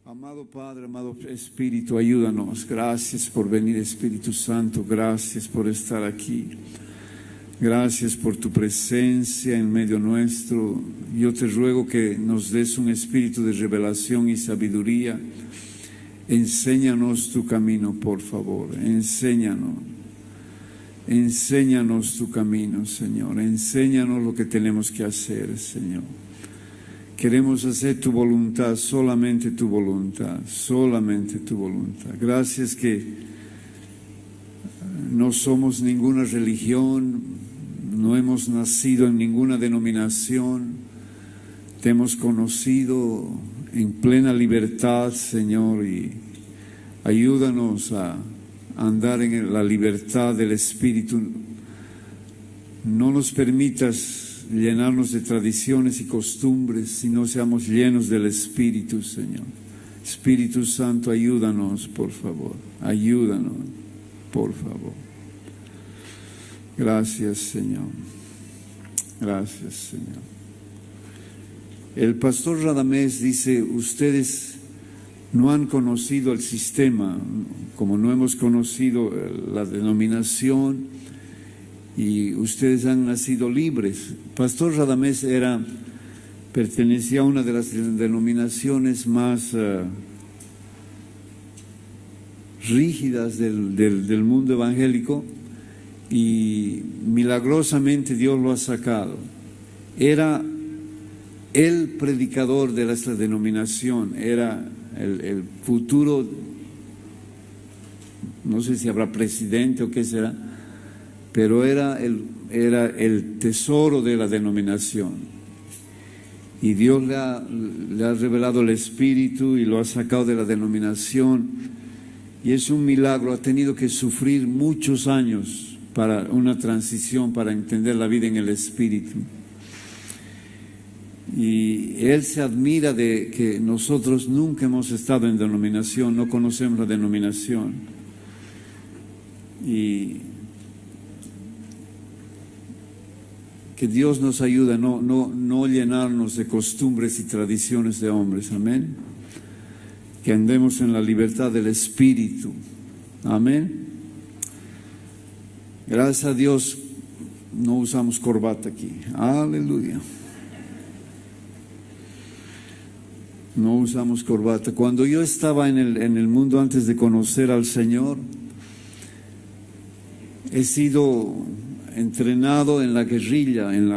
Amado Padre, amado Espíritu, ayúdanos. Gracias por venir, Espíritu Santo. Gracias por estar aquí. Gracias por tu presencia en medio nuestro. Yo te ruego que nos des un espíritu de revelación y sabiduría. Enséñanos tu camino, por favor. Enséñanos. Enséñanos tu camino, Señor. Enséñanos lo que tenemos que hacer, Señor. Queremos hacer tu voluntad, solamente tu voluntad, solamente tu voluntad. Gracias que no somos ninguna religión, no hemos nacido en ninguna denominación, te hemos conocido en plena libertad, Señor, y ayúdanos a andar en la libertad del Espíritu. No nos permitas llenarnos de tradiciones y costumbres, sino seamos llenos del Espíritu, Señor. Espíritu Santo, ayúdanos, por favor. Ayúdanos, por favor. Gracias, Señor. Gracias, Señor. El pastor Radamés dice, ustedes no han conocido el sistema, como no hemos conocido la denominación, y ustedes han nacido libres. Pastor Radamés pertenecía a una de las denominaciones más rígidas del mundo evangélico, y milagrosamente Dios lo ha sacado. Era el predicador de esta denominación, era el futuro, no sé si habrá presidente o qué será, pero era el tesoro de la denominación. Y Dios le ha revelado el Espíritu y lo ha sacado de la denominación. Y es un milagro, ha tenido que sufrir muchos años para una transición, para entender la vida en el Espíritu. Y él se admira de que nosotros nunca hemos estado en denominación, no conocemos la denominación. Y que Dios nos ayude a no llenarnos de costumbres y tradiciones de hombres, amén. Que andemos en la libertad del Espíritu, amén. Gracias a Dios no usamos corbata aquí, aleluya. No usamos corbata. Cuando yo estaba en el mundo antes de conocer al Señor, he sido entrenado en la guerrilla, en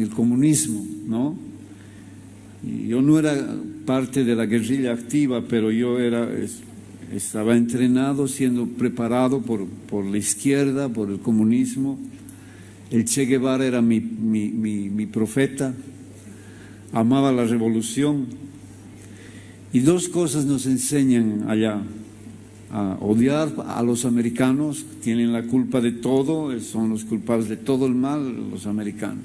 el comunismo, ¿no? Y yo no era parte de la guerrilla activa, pero yo estaba entrenado, siendo preparado por la izquierda, por el comunismo. El Che Guevara era mi profeta, amaba la revolución. Y dos cosas nos enseñan allá: a odiar a los americanos, tienen la culpa de todo, son los culpables de todo el mal, los americanos.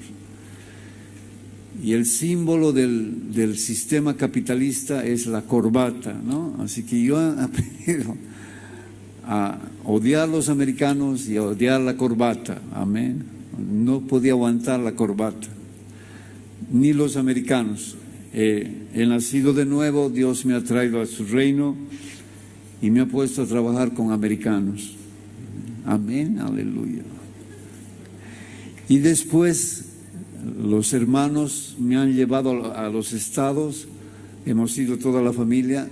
Y el símbolo del sistema capitalista es la corbata, ¿no? Así que yo he aprendido a odiar a los americanos y a odiar la corbata, amén. No podía aguantar la corbata, ni los americanos. He nacido de nuevo, Dios me ha traído a su reino y me ha puesto a trabajar con americanos. Amén, aleluya. Y después los hermanos me han llevado a los estados, hemos ido toda la familia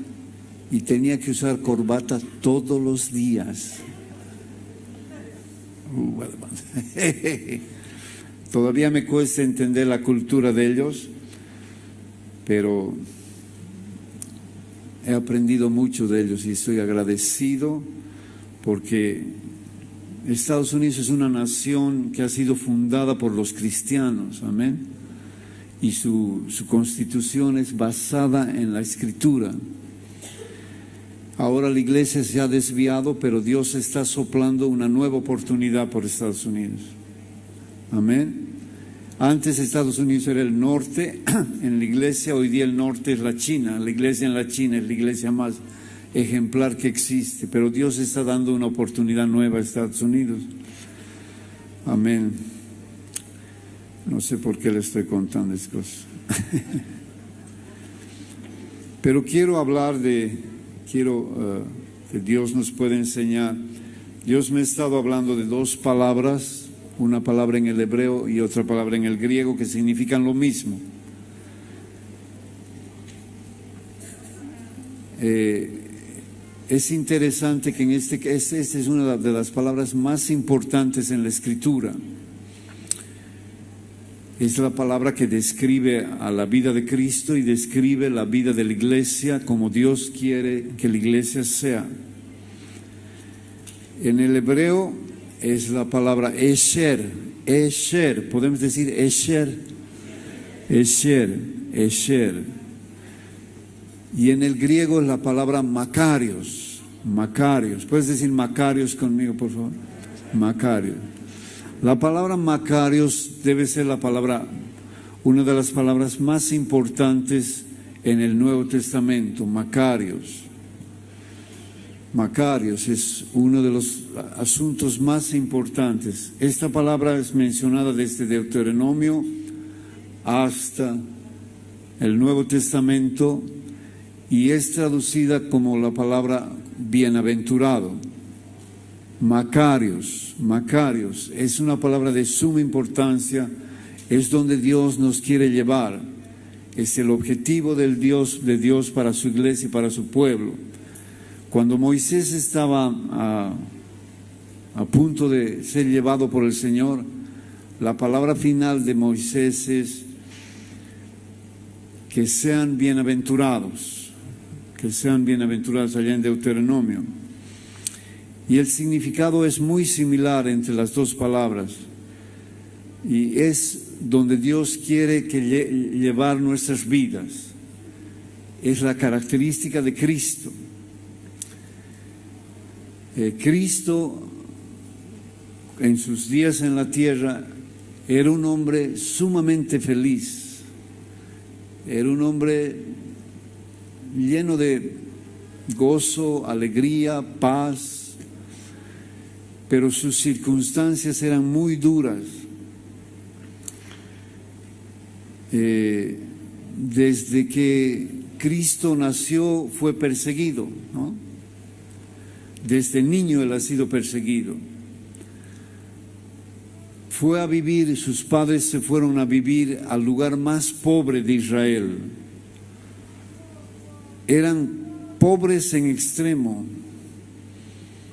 y tenía que usar corbata todos los días. Todavía me cuesta entender la cultura de ellos, pero he aprendido mucho de ellos y estoy agradecido porque Estados Unidos es una nación que ha sido fundada por los cristianos, amén, y su constitución es basada en la Escritura. Ahora la iglesia se ha desviado, pero Dios está soplando una nueva oportunidad por Estados Unidos, amén. Antes Estados Unidos era el norte en la iglesia, hoy día el norte es la China. La iglesia en la China es la iglesia más ejemplar que existe, pero Dios está dando una oportunidad nueva a Estados Unidos. Amén. No sé por qué le estoy contando estas cosas. Pero quiero hablar que Dios nos puede enseñar. Dios me ha estado hablando de dos palabras, una palabra en el hebreo y otra palabra en el griego, que significan lo mismo. Es interesante que esta es una de las palabras más importantes en la Escritura. Es la palabra que describe a la vida de Cristo y describe la vida de la iglesia como Dios quiere que la iglesia sea. En el hebreo es la palabra esher, podemos decir esher. Y en el griego es la palabra Makarios. ¿Puedes decir Makarios conmigo, por favor? Makarios. La palabra Makarios debe ser una de las palabras más importantes en el Nuevo Testamento. Makarios es uno de los asuntos más importantes. Esta palabra es mencionada desde Deuteronomio hasta el Nuevo Testamento y es traducida como la palabra bienaventurado. Makarios es una palabra de suma importancia, es donde Dios nos quiere llevar, es el objetivo de Dios para su iglesia y para su pueblo. Cuando Moisés estaba a punto de ser llevado por el Señor, la palabra final de Moisés es que sean bienaventurados allá en Deuteronomio. Y el significado es muy similar entre las dos palabras. Y es donde Dios quiere llevar nuestras vidas. Es la característica de Cristo. Cristo, en sus días en la tierra, era un hombre sumamente feliz. Era un hombre lleno de gozo, alegría, paz. Pero sus circunstancias eran muy duras. Desde que Cristo nació fue perseguido, ¿no? Desde niño él ha sido perseguido. Sus padres se fueron a vivir al lugar más pobre de Israel. Eran pobres en extremo.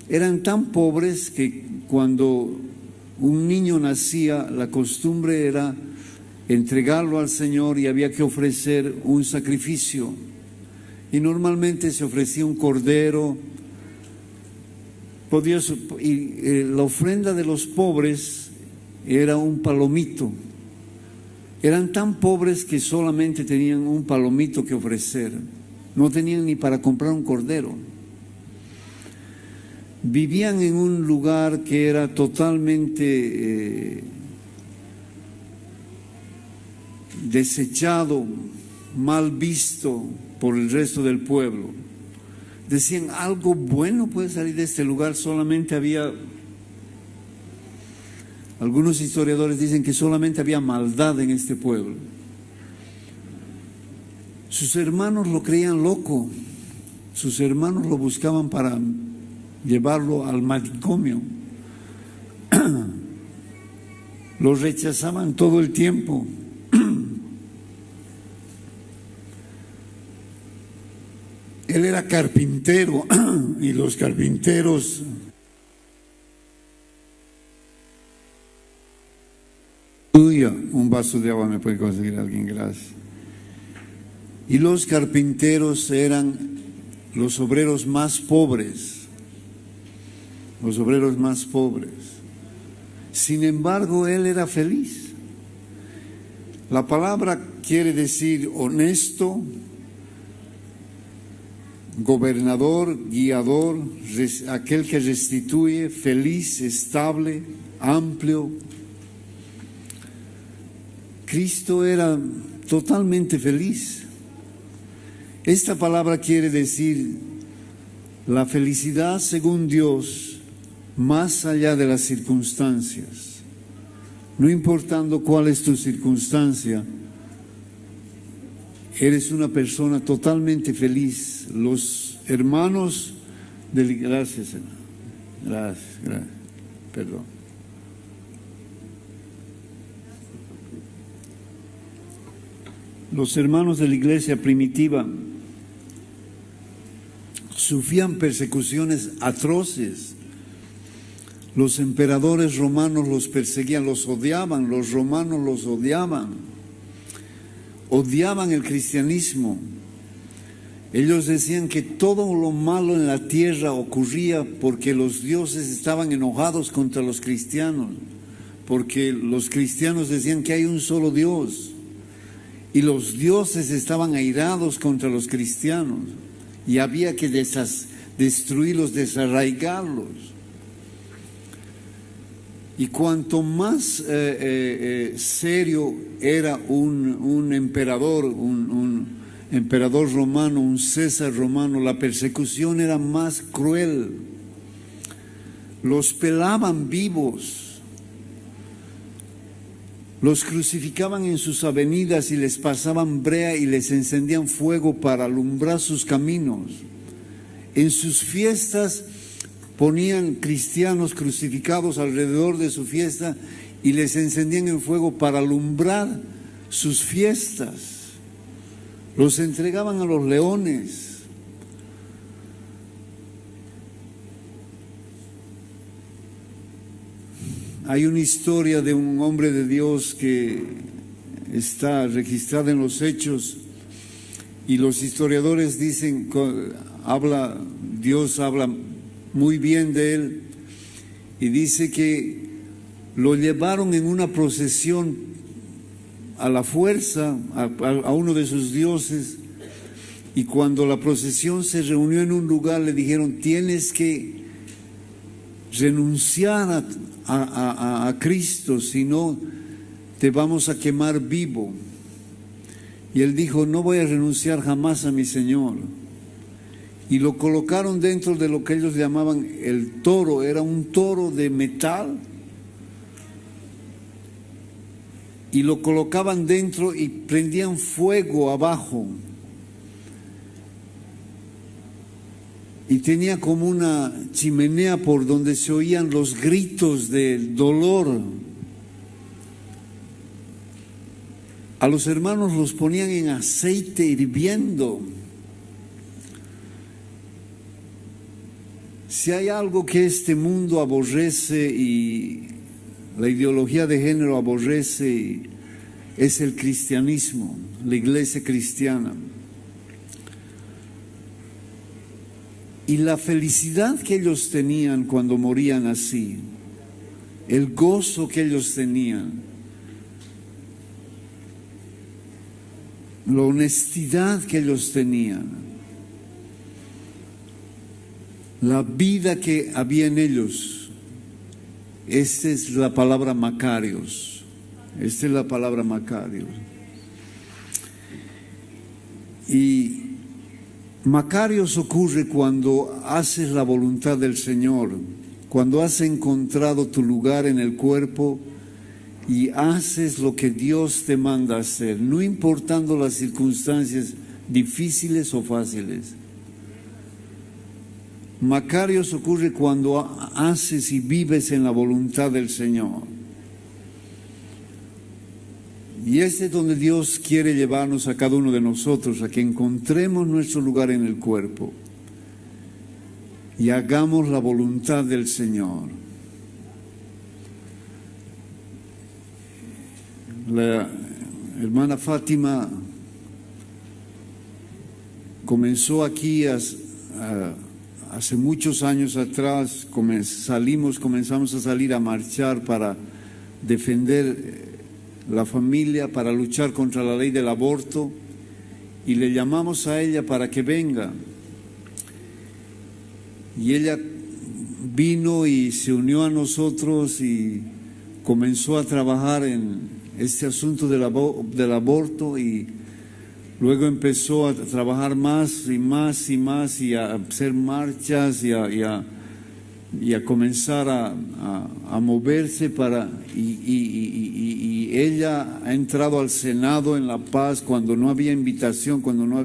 Eran tan pobres que cuando un niño nacía, la costumbre era entregarlo al Señor y había que ofrecer un sacrificio. Y normalmente se ofrecía un cordero. La ofrenda de los pobres era un palomito. Eran tan pobres que solamente tenían un palomito que ofrecer. No tenían ni para comprar un cordero. Vivían en un lugar que era totalmente desechado, mal visto por el resto del pueblo. Decían, algo bueno puede salir de este lugar. Solamente había, algunos historiadores dicen que solamente había maldad en este pueblo. Sus hermanos lo creían loco. Sus hermanos lo buscaban para llevarlo al manicomio. Lo rechazaban todo el tiempo. Él era carpintero y los carpinteros un vaso de agua me puede conseguir alguien, gracias. Y los carpinteros eran los obreros más pobres. Los obreros más pobres. Sin embargo, él era feliz. La palabra quiere decir honesto, gobernador, guiador, aquel que restituye, feliz, estable, amplio. Cristo era totalmente feliz. Esta palabra quiere decir la felicidad según Dios, más allá de las circunstancias. No importando cuál es tu circunstancia, eres una persona totalmente feliz. Los hermanos gracias, Señor. Gracias. Perdón. Los hermanos de la iglesia primitiva sufrían persecuciones atroces. Los emperadores romanos los perseguían, los odiaban, los romanos los odiaban el cristianismo. Ellos decían que todo lo malo en la tierra ocurría porque los dioses estaban enojados contra los cristianos, porque los cristianos decían que hay un solo Dios y los dioses estaban airados contra los cristianos y había que destruirlos, desarraigarlos. Y cuanto más serio era un emperador, un emperador romano, un César romano, la persecución era más cruel. Los pelaban vivos, los crucificaban en sus avenidas y les pasaban brea y les encendían fuego para alumbrar sus caminos. En sus fiestas ponían cristianos crucificados alrededor de su fiesta y les encendían en fuego para alumbrar sus fiestas. Los entregaban a los leones. Hay una historia de un hombre de Dios que está registrada en los Hechos y los historiadores dicen, Dios habla muy bien de él y dice que lo llevaron en una procesión a la fuerza a uno de sus dioses, y cuando la procesión se reunió en un lugar le dijeron: tienes que renunciar a Cristo, si no te vamos a quemar vivo. Y él dijo: no voy a renunciar jamás a mi Señor. Y lo colocaron dentro de lo que ellos llamaban el toro. Era un toro de metal, y lo colocaban dentro y prendían fuego abajo, y tenía como una chimenea por donde se oían los gritos del dolor. A los hermanos los ponían en aceite hirviendo. Si hay algo que este mundo aborrece y la ideología de género aborrece, es el cristianismo, la iglesia cristiana. Y la felicidad que ellos tenían cuando morían así, el gozo que ellos tenían, la honestidad que ellos tenían, la vida que había en ellos. Esta es la palabra Macarios. Esta es la palabra Macarios. Y Macarios ocurre cuando haces la voluntad del Señor, cuando has encontrado tu lugar en el cuerpo y haces lo que Dios te manda hacer, no importando las circunstancias difíciles o fáciles. Macarios ocurre cuando haces y vives en la voluntad del Señor. Y es donde Dios quiere llevarnos a cada uno de nosotros, a que encontremos nuestro lugar en el cuerpo y hagamos la voluntad del Señor. La hermana Fátima comenzó aquí hace muchos años atrás. Comenzamos a salir a marchar para defender la familia, para luchar contra la ley del aborto, y le llamamos a ella para que venga. Y ella vino y se unió a nosotros y comenzó a trabajar en este asunto del aborto, y luego empezó a trabajar más y más y más, y a hacer marchas y a comenzar a moverse y y ella ha entrado al Senado en La Paz cuando no había invitación, cuando no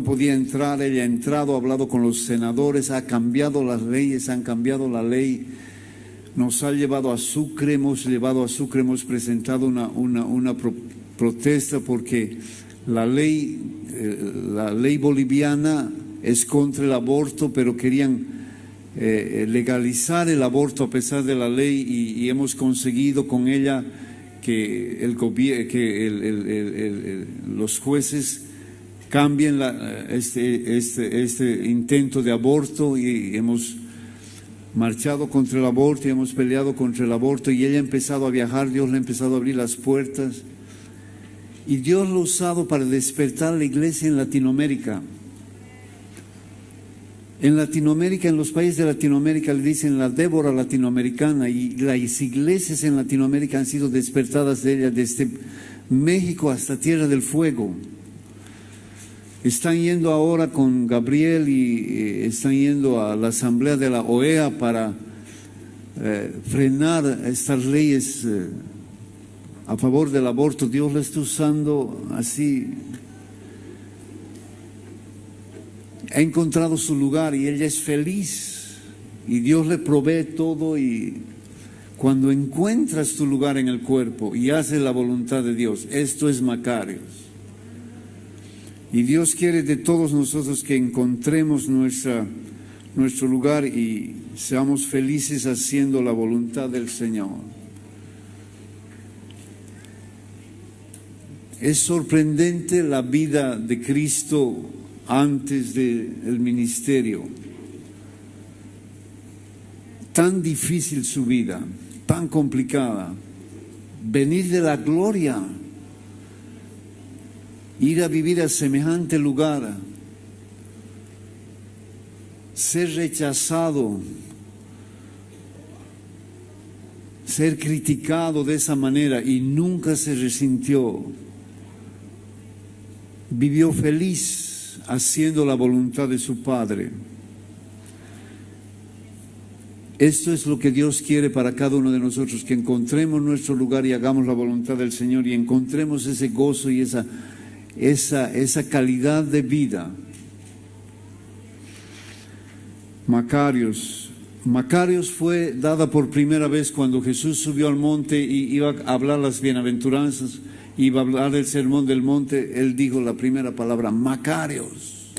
podía entrar. Ella ha entrado, ha hablado con los senadores, ha cambiado las leyes, han cambiado la ley, nos ha llevado a Sucre, hemos presentado una protesta porque la ley boliviana es contra el aborto, pero querían legalizar el aborto a pesar de la ley, y hemos conseguido con ella que los jueces cambien este intento de aborto, y hemos marchado contra el aborto y hemos peleado contra el aborto, y ella ha empezado a viajar, Dios le ha empezado a abrir las puertas, y Dios lo ha usado para despertar la iglesia en Latinoamérica. En Latinoamérica, en los países de Latinoamérica le dicen la Débora latinoamericana, y las iglesias en Latinoamérica han sido despertadas de ella, desde México hasta Tierra del Fuego. Están yendo ahora con Gabriel y están yendo a la asamblea de la OEA para frenar estas leyes a favor del aborto. Dios la está usando así. Ha encontrado su lugar y ella es feliz y Dios le provee todo, y cuando encuentras tu lugar en el cuerpo y haces la voluntad de Dios, esto es Macarios. Y Dios quiere de todos nosotros que encontremos nuestro lugar y seamos felices haciendo la voluntad del Señor. Es sorprendente la vida de Cristo antes del ministerio. Tan difícil su vida, tan complicada. Venir de la gloria, ir a vivir a semejante lugar, ser rechazado, ser criticado de esa manera, y nunca se resintió. Vivió feliz haciendo la voluntad de su Padre. Esto es lo que Dios quiere para cada uno de nosotros, que encontremos nuestro lugar y hagamos la voluntad del Señor, y encontremos ese gozo y esa calidad de vida. Macarios fue dada por primera vez cuando Jesús subió al monte y iba a hablar las bienaventuranzas, iba a hablar el sermón del monte. Él dijo la primera palabra, Macarios.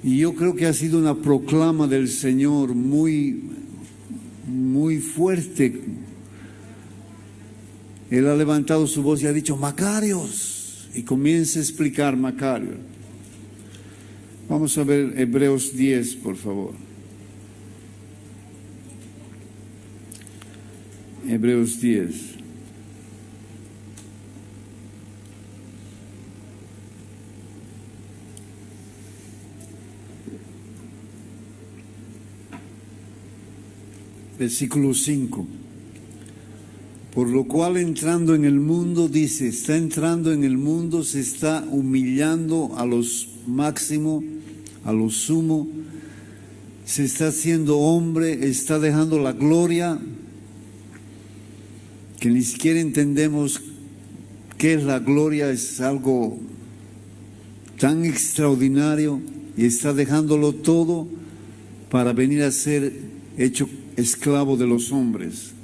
Y yo creo que ha sido una proclama del Señor muy, muy fuerte. Él ha levantado su voz y ha dicho, Macarios, y comienza a explicar Macarios. Vamos a ver Hebreos 10, por favor. Hebreos 10. Versículo 5. Por lo cual entrando en el mundo, dice, está entrando en el mundo, se está humillando a los máximo, a lo sumo, se está haciendo hombre, está dejando la gloria, que ni siquiera entendemos qué es la gloria, es algo tan extraordinario, y está dejándolo todo para venir a ser hecho esclavo de los hombres.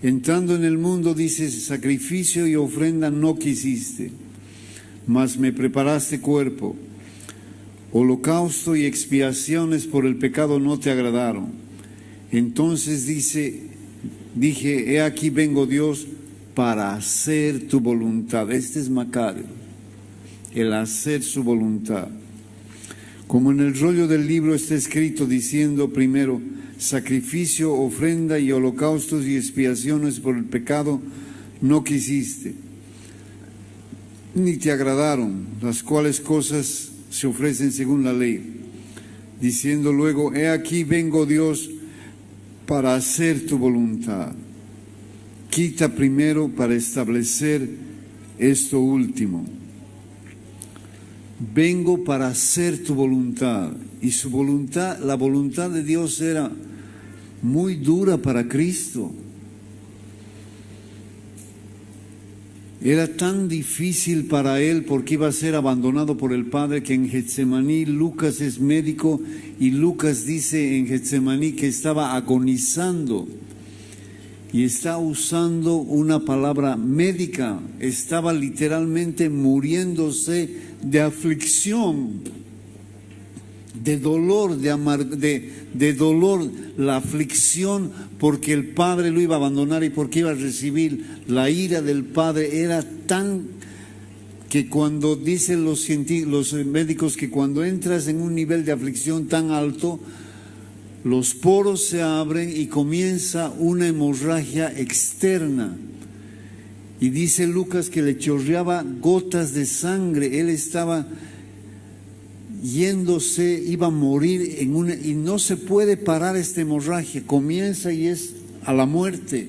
Entrando en el mundo, dice, sacrificio y ofrenda no quisiste, mas me preparaste cuerpo. Holocausto y expiaciones por el pecado no te agradaron. Entonces dije, he aquí vengo, Dios, para hacer tu voluntad. Este es Macario, el hacer su voluntad. Como en el rollo del libro está escrito, diciendo primero, sacrificio, ofrenda y holocaustos y expiaciones por el pecado no quisiste, ni te agradaron, las cuales cosas se ofrecen según la ley. Diciendo luego, he aquí vengo, Dios, para hacer tu voluntad. Quita primero para establecer esto último. Vengo para hacer tu voluntad. Y su voluntad, la voluntad de Dios era muy dura para Cristo. Era tan difícil para él porque iba a ser abandonado por el Padre, que en Getsemaní, Lucas es médico y Lucas dice en Getsemaní que estaba agonizando, y está usando una palabra médica, estaba literalmente muriéndose de aflicción, de dolor, de dolor, la aflicción porque el Padre lo iba a abandonar y porque iba a recibir la ira del Padre. Era tan que cuando dicen los médicos que cuando entras en un nivel de aflicción tan alto, los poros se abren y comienza una hemorragia externa. Y dice Lucas que le chorreaba gotas de sangre. Él estaba yéndose, iba a morir y no se puede parar esta hemorragia. Comienza y es a la muerte.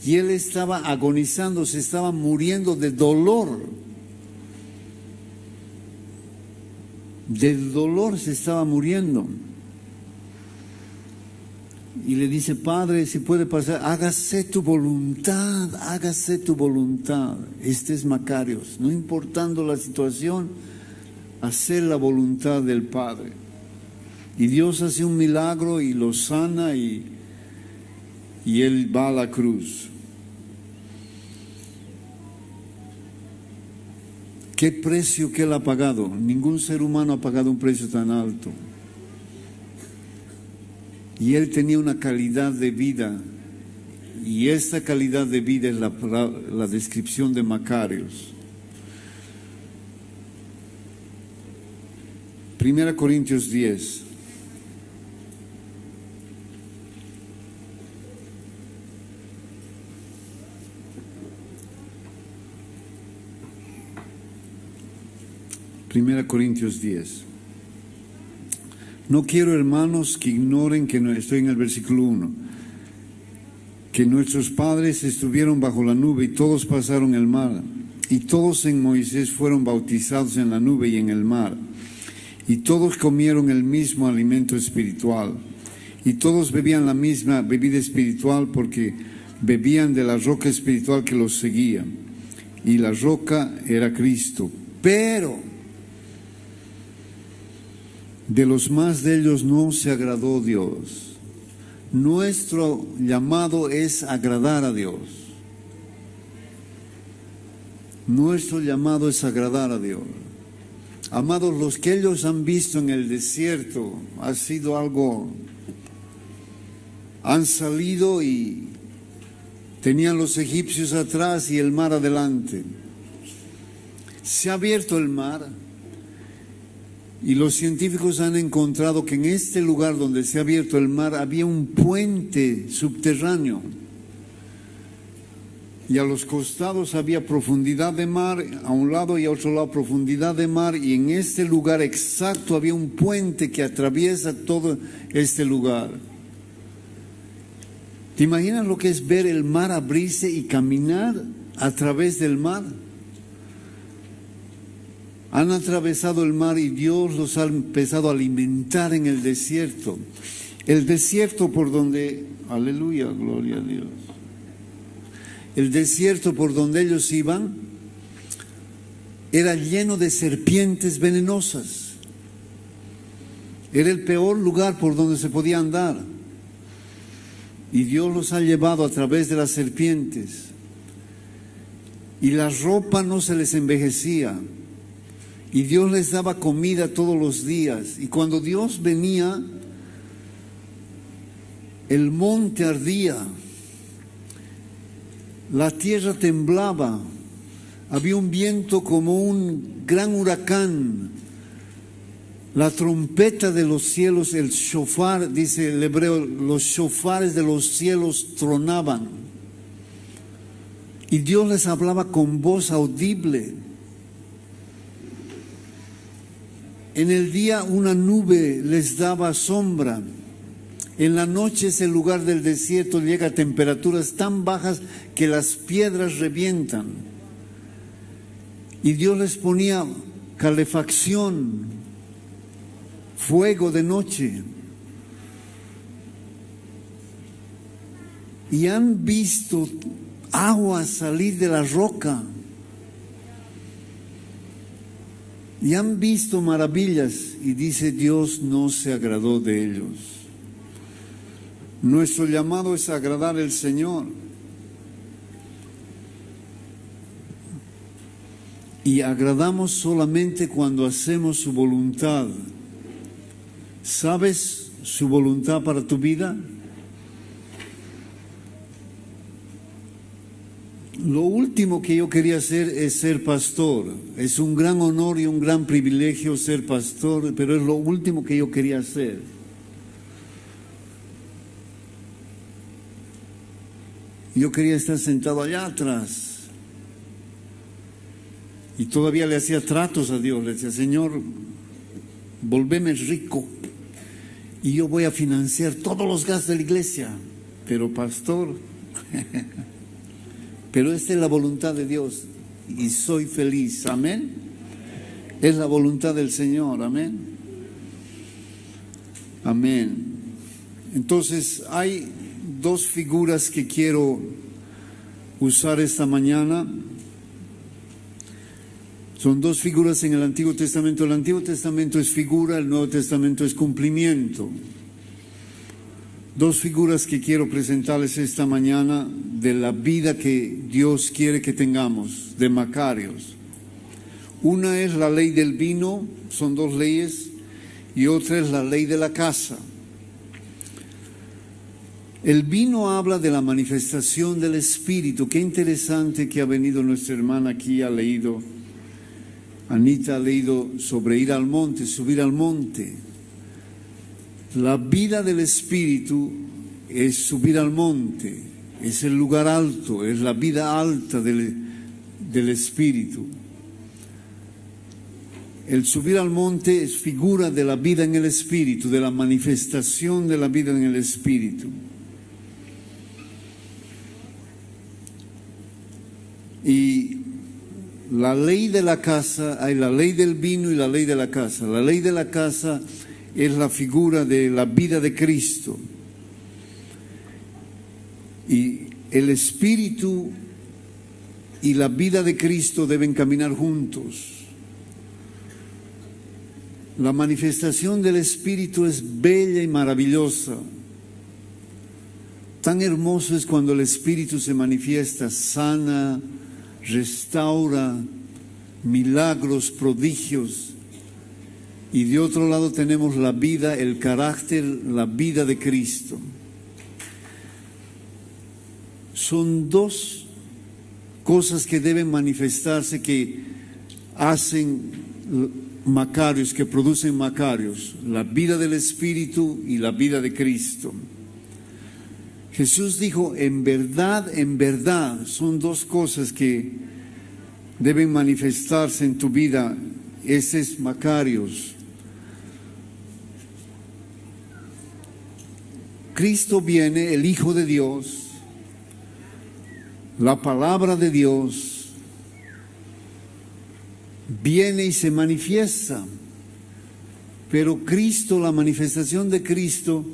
Y él estaba agonizando, se estaba muriendo de dolor. Del dolor se estaba muriendo. Y le dice: Padre, si puede pasar, hágase tu voluntad, hágase tu voluntad. Este es Macarios, no importando la situación, hacer la voluntad del Padre. Y Dios hace un milagro y lo sana y él va a la cruz. ¿Qué precio que él ha pagado? Ningún ser humano ha pagado un precio tan alto. Y él tenía una calidad de vida, y esta calidad de vida es la descripción de Macarios. 1 Corintios 10. Primera Corintios 10. No quiero, hermanos, que ignoren que estoy en el versículo 1, que nuestros padres estuvieron bajo la nube y todos pasaron el mar, y todos en Moisés fueron bautizados en la nube y en el mar, y todos comieron el mismo alimento espiritual, y todos bebían la misma bebida espiritual porque bebían de la roca espiritual que los seguía, y la roca era Cristo. Pero de los más de ellos no se agradó Dios. Nuestro llamado es agradar a Dios. Nuestro llamado es agradar a Dios. Amados, los que ellos han visto en el desierto ha sido algo. Han salido y tenían los egipcios atrás y el mar adelante. Se ha abierto el mar. Y los científicos han encontrado que en este lugar donde se ha abierto el mar había un puente subterráneo. Y a los costados había profundidad de mar, a un lado y a otro lado profundidad de mar. Y en este lugar exacto había un puente que atraviesa todo este lugar. ¿Te imaginas lo que es ver el mar abrirse y caminar a través del mar? Han atravesado el mar y Dios los ha empezado a alimentar en el desierto. El desierto por donde, aleluya, gloria a Dios. El desierto por donde ellos iban era lleno de serpientes venenosas. Era el peor lugar por donde se podía andar. Y Dios los ha llevado a través de las serpientes. Y la ropa no se les envejecía. Y Dios les daba comida todos los días. Y cuando Dios venía, el monte ardía, la tierra temblaba, había un viento como un gran huracán, la trompeta de los cielos, el shofar, dice el hebreo, los shofares de los cielos tronaban. Y Dios les hablaba con voz audible. En el día una nube les daba sombra. En la noche ese lugar del desierto llega a temperaturas tan bajas que las piedras revientan. Y Dios les ponía calefacción, fuego de noche. Y han visto agua salir de la roca. Y han visto maravillas y dice Dios no se agradó de ellos. Nuestro llamado es agradar al Señor. Y agradamos solamente cuando hacemos su voluntad. ¿Sabes su voluntad para tu vida? Lo último que yo quería hacer es ser pastor. Es un gran honor y un gran privilegio ser pastor, pero es lo último que yo quería hacer. Yo quería estar sentado allá atrás. Y todavía le hacía tratos a Dios. Le decía, Señor, volveme rico. Y yo voy a financiar todos los gastos de la iglesia. Pero pastor... Pero esta es la voluntad de Dios y soy feliz, amén. Es la voluntad del Señor, amén. Amén. Entonces hay dos figuras que quiero usar esta mañana. Son dos figuras en el Antiguo Testamento. El Antiguo Testamento es figura, el Nuevo Testamento es cumplimiento. Dos figuras que quiero presentarles esta mañana de la vida que Dios quiere que tengamos, de Macarios. Una es la ley del vino, son dos leyes, y otra es la ley de la casa. El vino habla de la manifestación del Espíritu. Qué interesante que ha venido nuestra hermana aquí, ha leído, Anita ha leído sobre ir al monte, subir al monte. La vida del Espíritu es subir al monte, es el lugar alto, es la vida alta del Espíritu. El subir al monte es figura de la vida en el Espíritu, de la manifestación de la vida en el Espíritu. Y la ley de la casa, hay la ley del vino y la ley de la casa. La ley de la casa es la figura de la vida de Cristo. Y el Espíritu y la vida de Cristo deben caminar juntos. La manifestación del Espíritu es bella y maravillosa. Tan hermoso es cuando el Espíritu se manifiesta, sana, restaura, milagros, prodigios. Y de otro lado tenemos la vida, el carácter, la vida de Cristo. Son dos cosas que deben manifestarse, que hacen Macarios, que producen Macarios, la vida del Espíritu y la vida de Cristo. Jesús dijo, en verdad, son dos cosas que deben manifestarse en tu vida. Ese es Macarios. Cristo viene, el Hijo de Dios, la palabra de Dios, viene y se manifiesta. Pero Cristo, la manifestación de Cristo,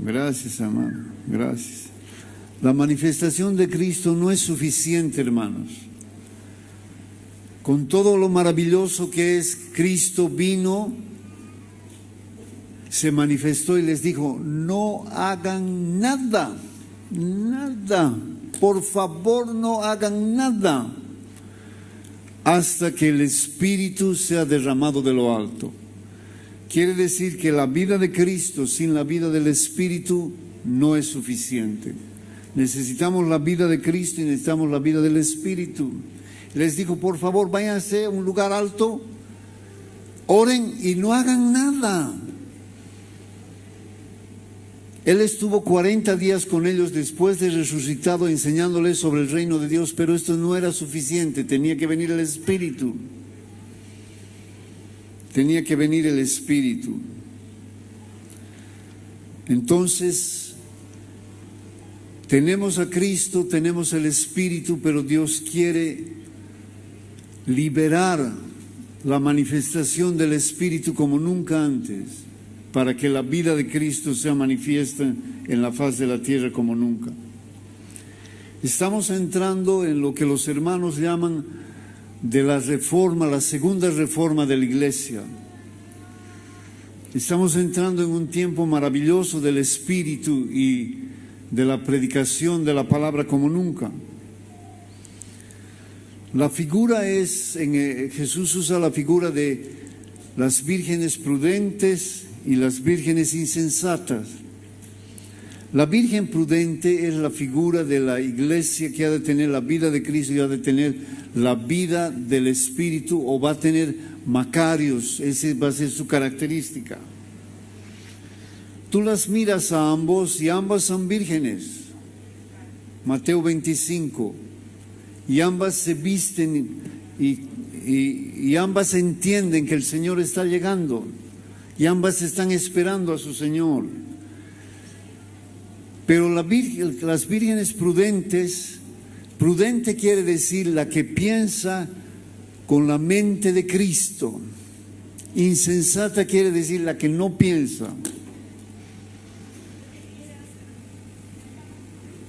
gracias, amado, gracias. La manifestación de Cristo no es suficiente, hermanos. Con todo lo maravilloso que es, Cristo vino, se manifestó y les dijo, no hagan nada, por favor no hagan nada, hasta que el Espíritu sea derramado de lo alto. Quiere decir que la vida de Cristo sin la vida del Espíritu no es suficiente. Necesitamos la vida de Cristo y necesitamos la vida del Espíritu. Les dijo, por favor, váyanse a un lugar alto, oren y no hagan nada. Él estuvo 40 días con ellos después de resucitado, enseñándoles sobre el reino de Dios, pero esto no era suficiente, tenía que venir el Espíritu. Tenía que venir el Espíritu. Entonces, tenemos a Cristo, tenemos el Espíritu, pero Dios quiere liberar la manifestación del Espíritu como nunca antes, para que la vida de Cristo sea manifiesta en la faz de la tierra como nunca. Estamos entrando en lo que los hermanos llaman de la reforma, la segunda reforma de la iglesia. Estamos entrando en un tiempo maravilloso del Espíritu y de la predicación de la palabra como nunca. La figura es, Jesús usa la figura de las vírgenes prudentes y las vírgenes insensatas. La virgen prudente es la figura de la iglesia que ha de tener la vida de Cristo y ha de tener la vida del Espíritu, o va a tener macarios, esa va a ser su característica. Tú las miras a ambos y ambas son vírgenes. Mateo 25. Y ambas se visten y ambas entienden que el Señor está llegando. Y ambas están esperando a su Señor. Pero las vírgenes prudentes, prudente quiere decir la que piensa con la mente de Cristo. Insensata quiere decir la que no piensa.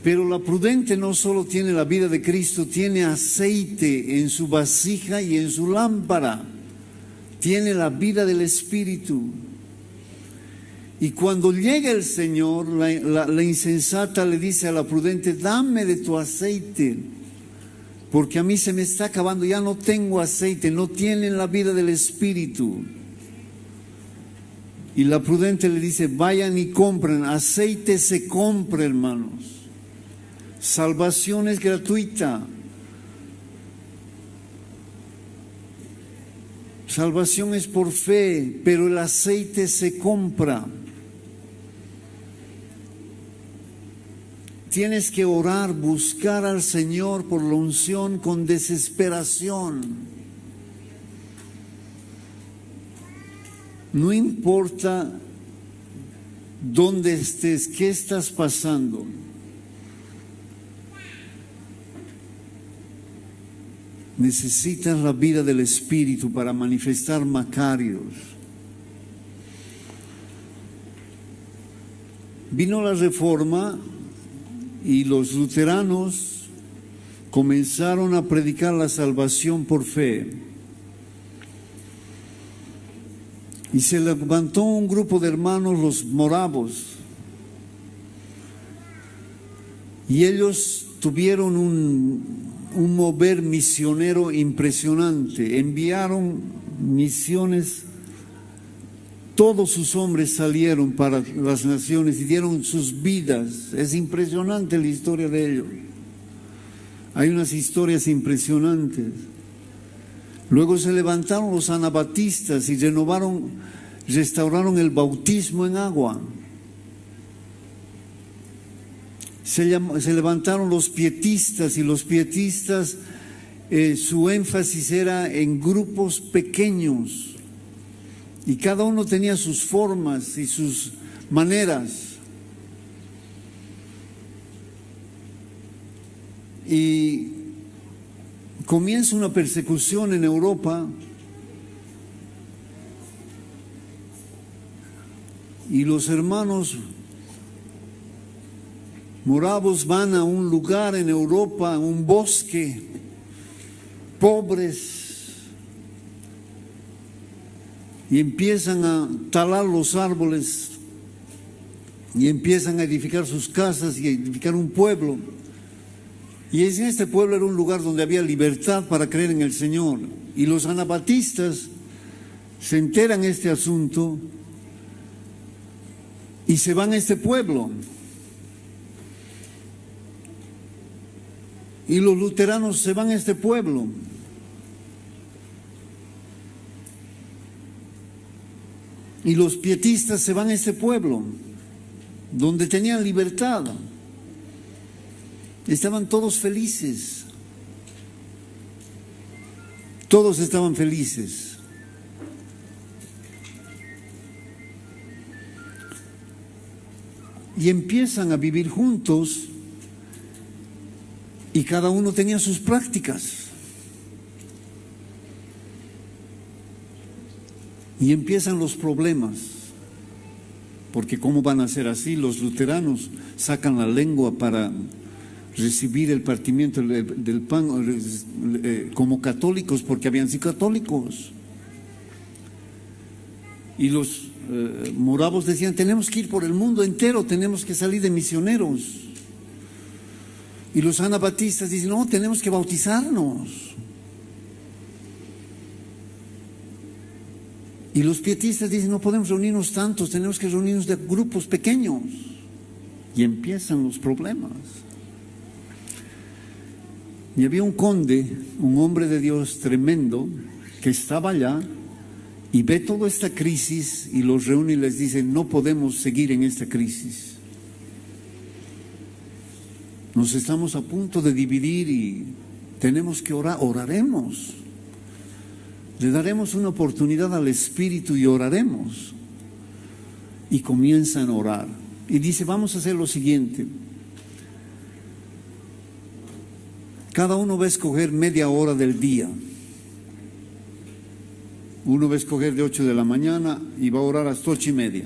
Pero la prudente no solo tiene la vida de Cristo, tiene aceite en su vasija y en su lámpara. Tiene la vida del Espíritu. Y cuando llega el Señor, la insensata le dice a la prudente: dame de tu aceite, porque a mí se me está acabando, ya no tengo aceite. No tienen la vida del Espíritu. Y la prudente le dice: vayan y compren. Aceite se compra, hermanos. Salvación es gratuita. Salvación es por fe, pero el aceite se compra. Tienes que orar, buscar al Señor por la unción con desesperación. No importa dónde estés, qué estás pasando. Necesitas la vida del Espíritu para manifestar macarios. Vino la Reforma y los luteranos comenzaron a predicar la salvación por fe. Y se levantó un grupo de hermanos, los moravos, y ellos tuvieron un mover misionero impresionante. Enviaron misiones, todos sus hombres salieron para las naciones y dieron sus vidas. Es impresionante la historia de ellos. Hay unas historias impresionantes. Luego se levantaron los anabatistas y restauraron el bautismo en agua. Se levantaron los pietistas, y los pietistas, su énfasis era en grupos pequeños, y cada uno tenía sus formas y sus maneras. Y comienza una persecución en Europa, y los hermanos moravos van a un lugar en Europa, un bosque, pobres, y empiezan a talar los árboles y empiezan a edificar sus casas y a edificar un pueblo. Y en este pueblo era un lugar donde había libertad para creer en el Señor. Y los anabatistas se enteran de este asunto y se van a este pueblo. Y los luteranos se van a este pueblo. Y los pietistas se van a este pueblo, donde tenían libertad. Estaban todos felices. Todos estaban felices. Y empiezan a vivir juntos. Y cada uno tenía sus prácticas. Y empiezan los problemas. Porque ¿cómo van a ser así? Los luteranos sacan la lengua para recibir el partimiento del pan como católicos, porque habían sido católicos. Y los moravos decían, tenemos que ir por el mundo entero, tenemos que salir de misioneros. Y los anabatistas dicen, no, tenemos que bautizarnos. Y los pietistas dicen, no podemos reunirnos tantos, tenemos que reunirnos de grupos pequeños. Y empiezan los problemas. Y había un conde, un hombre de Dios tremendo, que estaba allá y ve toda esta crisis y los reúne y les dice, no podemos seguir en esta crisis. Nos estamos a punto de dividir y tenemos que orar, oraremos. Le daremos una oportunidad al Espíritu y oraremos. Y comienzan a orar. Y dice, vamos a hacer lo siguiente. Cada uno va a escoger media hora del día. Uno va a escoger de 8 de la mañana y va a orar hasta 8:30.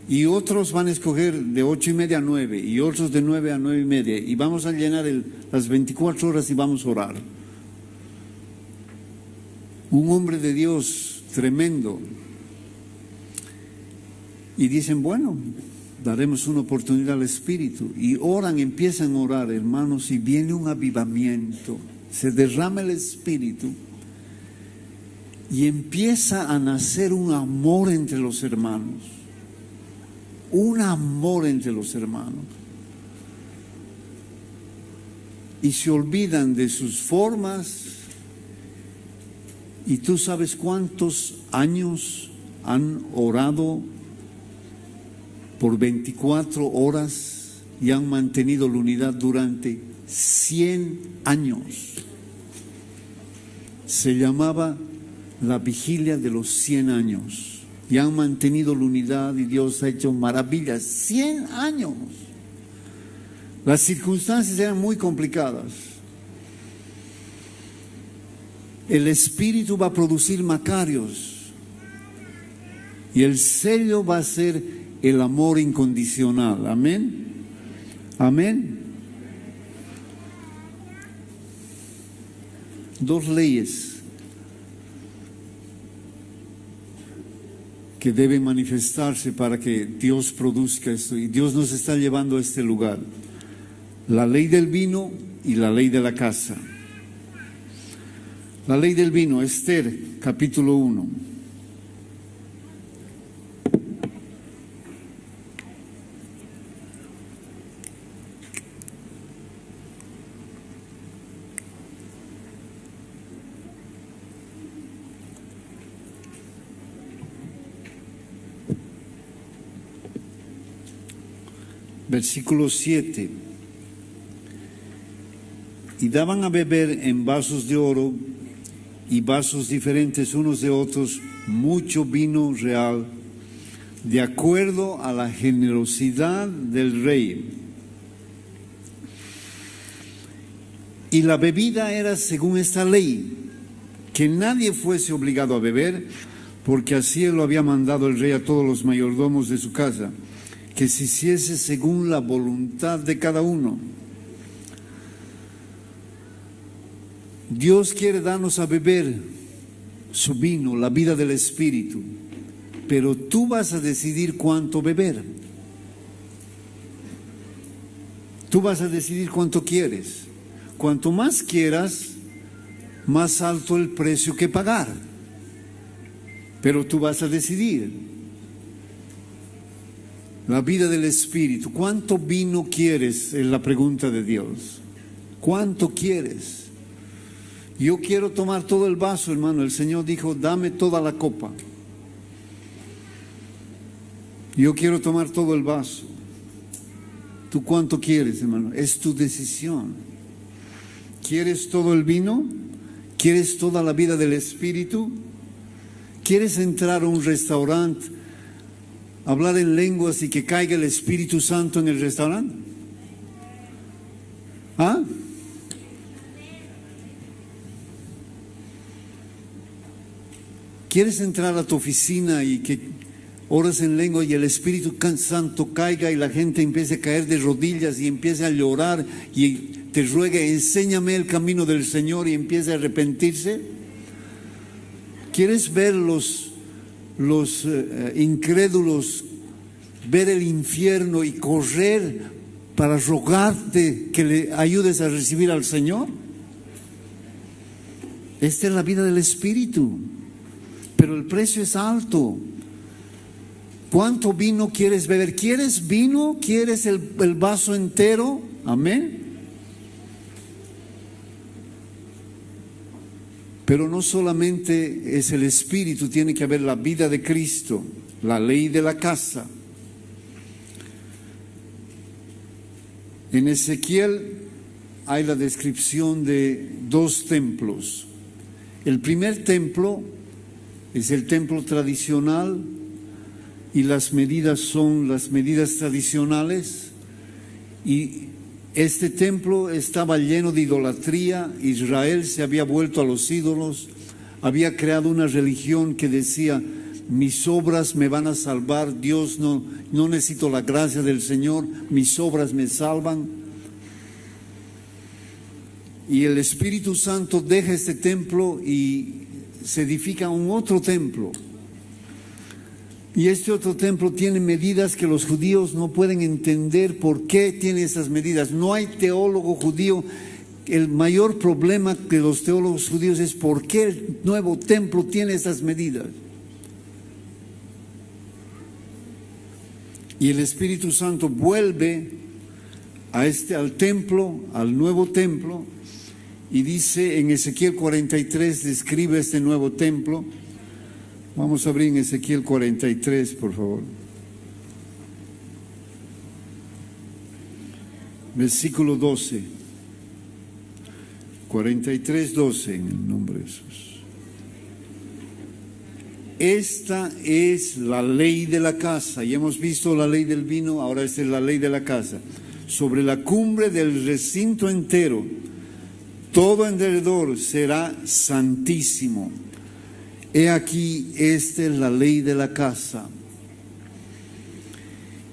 Y otros van a escoger de 8:30 a 9. Y otros de 9 a 9:30. Y vamos a llenar las 24 horas y vamos a orar. Un hombre de Dios tremendo. Y dicen, bueno, daremos una oportunidad al Espíritu. Y oran, empiezan a orar, hermanos, y viene un avivamiento. Se derrama el Espíritu. Y empieza a nacer un amor entre los hermanos. Un amor entre los hermanos. Y se olvidan de sus formas. Y tú sabes cuántos años han orado por 24 horas y han mantenido la unidad durante 100 años. Se llamaba la vigilia de los 100 años. Y han mantenido la unidad y Dios ha hecho maravillas. 100 años. Las circunstancias eran muy complicadas. El Espíritu va a producir macarios. Y el sello va a ser el amor incondicional. Amén. Amén. 2 leyes que deben manifestarse para que Dios produzca esto. Y Dios nos está llevando a este lugar. La ley del vino y la ley de la casa. La ley del vino, Esther, capítulo 1. Versículo 7. Y daban a beber en vasos de oro y vasos diferentes unos de otros mucho vino real, de acuerdo a la generosidad del rey. Y la bebida era según esta ley, que nadie fuese obligado a beber, porque así lo había mandado el rey a todos los mayordomos de su casa, que se hiciese según la voluntad de cada uno. Dios quiere darnos a beber su vino, la vida del Espíritu, pero tú vas a decidir cuánto beber. Tú vas a decidir cuánto quieres. Cuanto más quieras, más alto el precio que pagar. Pero tú vas a decidir. La vida del Espíritu. ¿Cuánto vino quieres? Es la pregunta de Dios. ¿Cuánto quieres? Yo quiero tomar todo el vaso, hermano. El Señor dijo, dame toda la copa. Yo quiero tomar todo el vaso. ¿Tú cuánto quieres, hermano? Es tu decisión. ¿Quieres todo el vino? ¿Quieres toda la vida del Espíritu? ¿Quieres entrar a un restaurante, hablar en lenguas y que caiga el Espíritu Santo en el restaurante? ¿Ah? ¿Quieres entrar a tu oficina y que oras en lengua y el Espíritu Santo caiga y la gente empiece a caer de rodillas y empiece a llorar y te ruega, enséñame el camino del Señor, y empiece a arrepentirse? ¿Quieres ver los incrédulos ver el infierno y correr para rogarte que le ayudes a recibir al Señor? Esta es la vida del Espíritu, pero el precio es alto. ¿Cuánto vino quieres beber? ¿Quieres vino? ¿Quieres el vaso entero? Amén. Pero no solamente es el Espíritu, tiene que haber la vida de Cristo, la ley de la casa. En Ezequiel hay la descripción de 2 templos. El primer templo es el templo tradicional y las medidas son las medidas tradicionales, y este templo estaba lleno de idolatría. Israel se había vuelto a los ídolos, había creado una religión que decía: mis obras me van a salvar, Dios no necesito la gracia del Señor, mis obras me salvan. Y el Espíritu Santo deja este templo y se edifica un otro templo. Y este otro templo tiene medidas que los judíos no pueden entender por qué tiene esas medidas. No hay teólogo judío. El mayor problema de los teólogos judíos es por qué el nuevo templo tiene esas medidas. Y el Espíritu Santo vuelve al templo, al nuevo templo, y dice en Ezequiel 43, describe este nuevo templo. Vamos a abrir en Ezequiel 43, por favor. Versículo 12. 43, 12, en el nombre de Jesús. Esta es la ley de la casa. Ya hemos visto la ley del vino, ahora esta es la ley de la casa. Sobre la cumbre del recinto entero, todo alrededor será santísimo. He aquí, esta es la ley de la casa.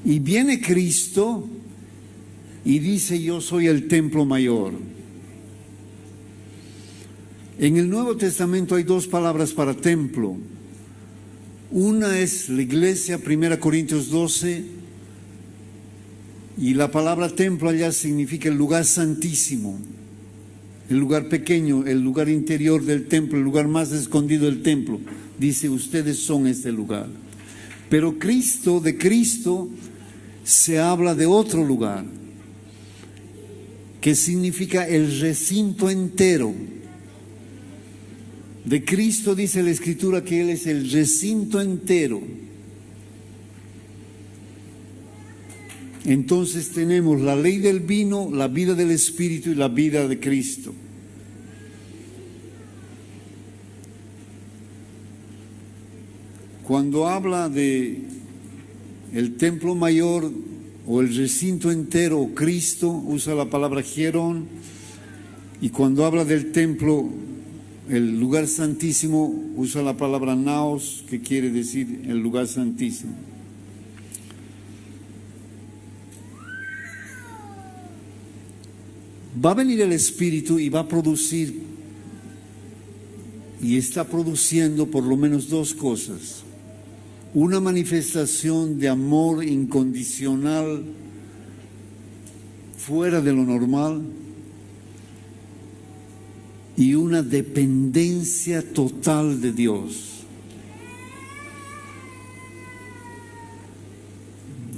Y viene Cristo y dice: yo soy el templo mayor. En el Nuevo Testamento hay 2 palabras para templo. Una es la iglesia, 1 Corintios 12, y la palabra templo allá significa el lugar santísimo, el lugar pequeño, el lugar interior del templo, el lugar más escondido del templo. Dice: ustedes son este lugar. Pero de Cristo se habla de otro lugar, que significa el recinto entero. De Cristo dice la Escritura que Él es el recinto entero. Entonces tenemos la ley del vino, la vida del Espíritu y la vida de Cristo. Cuando habla de el templo mayor o el recinto entero, Cristo usa la palabra hierón, y cuando habla del templo, el lugar santísimo, usa la palabra naos, que quiere decir el lugar santísimo. Va a venir el Espíritu y va a producir, y está produciendo por lo menos 2 cosas. Una manifestación de amor incondicional fuera de lo normal, y una dependencia total de Dios.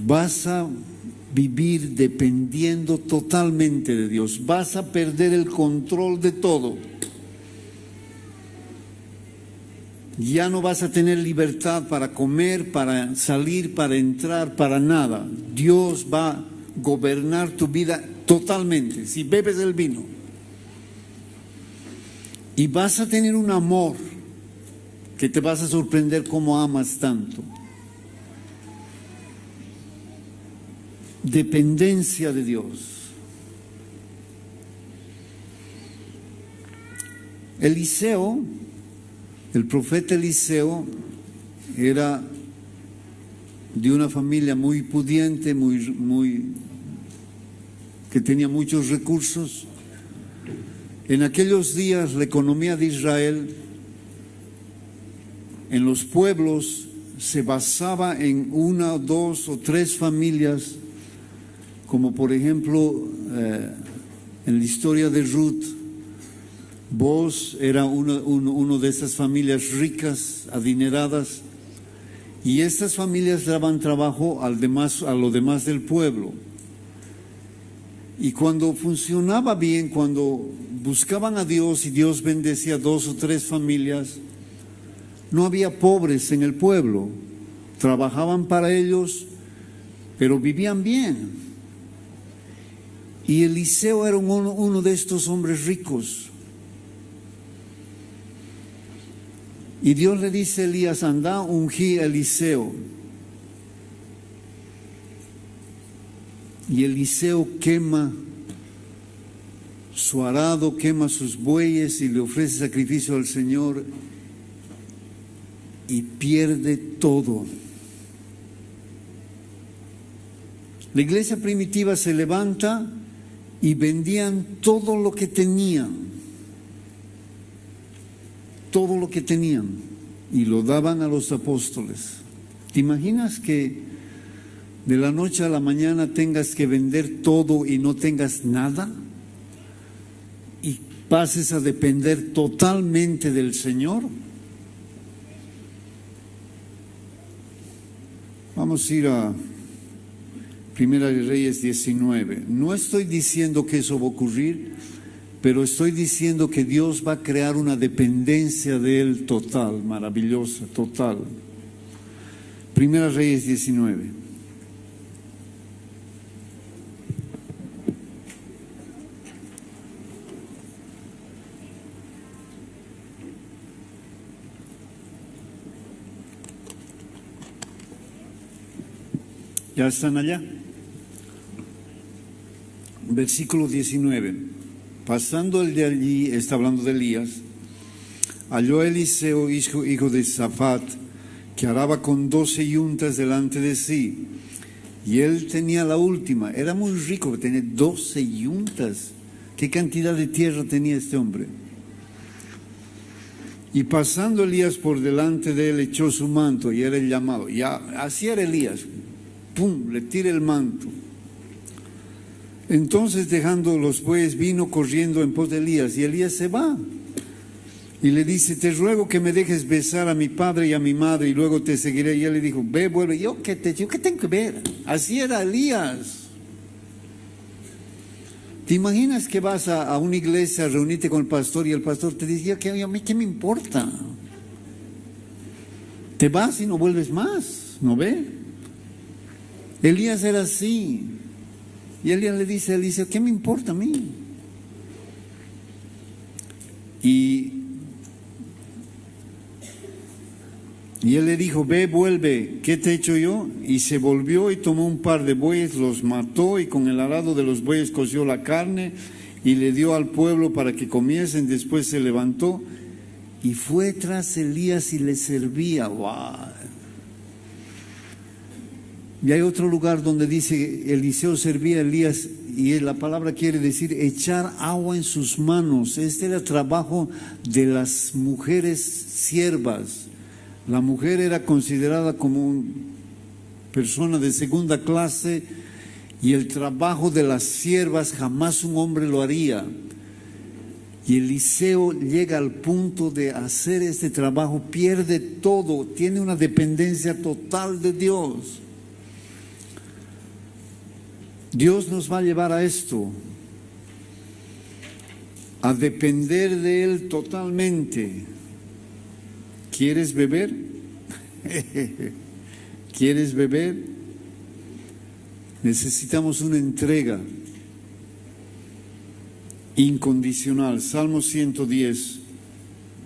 Vas a vivir dependiendo totalmente de Dios. Vas a perder el control de todo. Ya no vas a tener libertad para comer, para salir, para entrar, para nada. Dios va a gobernar tu vida totalmente. Si bebes el vino, y vas a tener un amor que te vas a sorprender cómo amas tanto. Dependencia de Dios. Eliseo, el profeta Eliseo, era de una familia muy pudiente, que tenía muchos recursos. En aquellos días la economía de Israel en los pueblos se basaba en una, dos o tres familias, como por ejemplo en la historia de Ruth. Boaz era uno de esas familias ricas, adineradas, y estas familias daban trabajo a lo demás del pueblo. Y cuando funcionaba bien, cuando buscaban a Dios y Dios bendecía dos o tres familias, no había pobres en el pueblo. Trabajaban para ellos, pero vivían bien. Y Eliseo era uno de estos hombres ricos. Y Dios le dice a Elías: anda, ungí a Eliseo. Y Eliseo quema su arado, quema sus bueyes y le ofrece sacrificio al Señor y pierde todo. La iglesia primitiva se levanta y vendían todo lo que tenían. Todo lo que tenían y lo daban a los apóstoles. ¿Te imaginas que de la noche a la mañana tengas que vender todo y no tengas nada? Y pases a depender totalmente del Señor. Vamos a ir a Primera de Reyes 19. No estoy diciendo que eso va a ocurrir, pero estoy diciendo que Dios va a crear una dependencia de Él total, maravillosa, total. Primera Reyes 19. ¿Ya están allá? Versículo 19. Pasando el de allí, está hablando de Elías, halló a Eliseo, hijo de Safat, que araba con 12 yuntas delante de sí. Y él tenía la última. Era muy rico, tenía 12 yuntas. ¿Qué cantidad de tierra tenía este hombre? Y pasando Elías por delante de él, echó su manto, y era el llamado. Ya, así era Elías. ¡Pum! Le tira el manto. Entonces, dejando los bueyes, vino corriendo en pos de Elías, y Elías se va. Y le dice: te ruego que me dejes besar a mi padre y a mi madre, y luego te seguiré. Y él le dijo: ve, vuelve. ¿Yo qué tengo que ver? Así era Elías. ¿Te imaginas que vas a una iglesia a reunirte con el pastor y el pastor te dice: a mí qué me importa? Te vas y no vuelves más, ¿no ve? Elías era así. Y Elías le dice a Eliseo: ¿qué me importa a mí? Y él le dijo: ve, vuelve, ¿qué te he hecho yo? Y se volvió y tomó un par de bueyes, los mató, y con el arado de los bueyes coció la carne y le dio al pueblo para que comiesen. Después se levantó y fue tras Elías y le servía. ¡Wow! Y hay otro lugar donde dice: Eliseo servía a Elías, y la palabra quiere decir echar agua en sus manos. Este era el trabajo de las mujeres siervas. La mujer era considerada como una persona de segunda clase, y el trabajo de las siervas jamás un hombre lo haría. Y Eliseo llega al punto de hacer este trabajo, pierde todo, tiene una dependencia total de Dios. Dios nos va a llevar a esto, a depender de Él totalmente. ¿Quieres beber? ¿Quieres beber? Necesitamos una entrega incondicional. Salmo 110.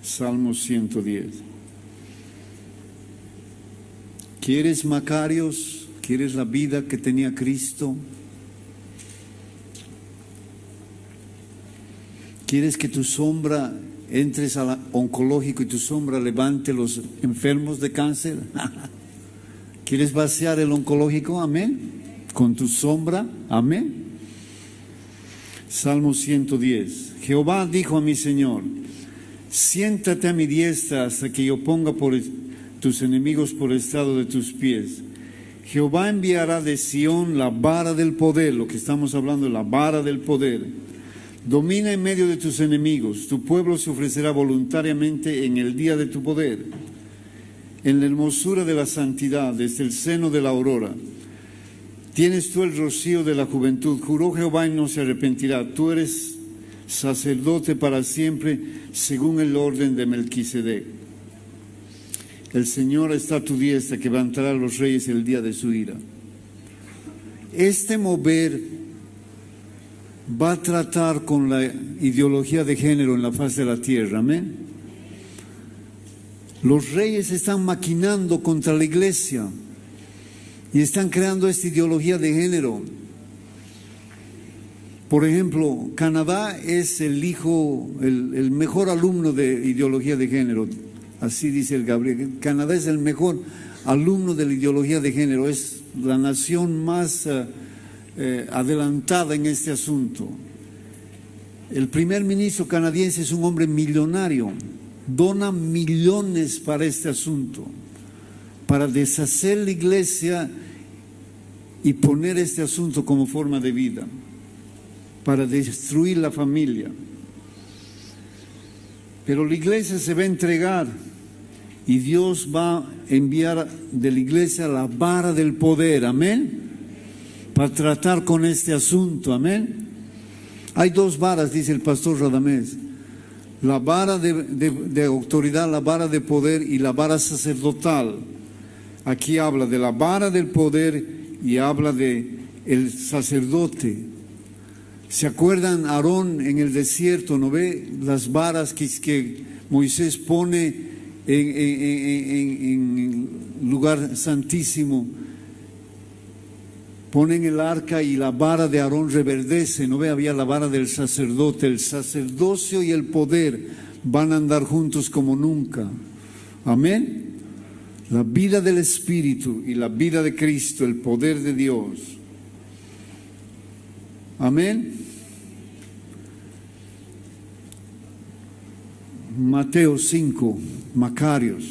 Salmo 110. ¿Quieres Macarios? ¿Quieres la vida que tenía Cristo? ¿Quieres que tu sombra entres al oncológico y tu sombra levante los enfermos de cáncer? ¿Quieres vaciar el oncológico? Amén. Con tu sombra. Amén. Salmo 110. Jehová dijo a mi Señor: siéntate a mi diestra hasta que yo ponga por tus enemigos por estrado de tus pies. Jehová enviará de Sión la vara del poder, lo que estamos hablando, la vara del poder. Domina en medio de tus enemigos, tu pueblo se ofrecerá voluntariamente en el día de tu poder. En la hermosura de la santidad, desde el seno de la aurora. Tienes tú el rocío de la juventud, juró Jehová y no se arrepentirá. Tú eres sacerdote para siempre, según el orden de Melquisedec. El Señor está a tu diestra, que levantará a los reyes el día de su ira. Este mover va a tratar con la ideología de género en la faz de la tierra, amén. Los reyes están maquinando contra la iglesia y están creando esta ideología de género. Por ejemplo, Canadá es el mejor alumno de ideología de género. Así dice el Gabriel. Canadá es el mejor alumno de la ideología de género. Es la nación más adelantada en este asunto. El primer ministro canadiense es un hombre millonario. Dona millones para este asunto, para deshacer la iglesia y poner este asunto como forma de vida, para destruir la familia. Pero la iglesia se va a entregar y Dios va a enviar de la iglesia la vara del poder, amén, para tratar con este asunto, amén. Hay dos varas, dice el pastor Radamés: la vara de autoridad, la vara de poder y la vara sacerdotal. Aquí habla de la vara del poder y habla de el sacerdote. ¿Se acuerdan Aarón en el desierto? ¿No ve las varas que Moisés pone en lugar santísimo? Ponen el arca y la vara de Aarón reverdece. ¿No ve? Había la vara del sacerdote. El sacerdocio y el poder van a andar juntos como nunca. Amén. La vida del Espíritu y la vida de Cristo, el poder de Dios. Amén. Mateo 5, Macarios.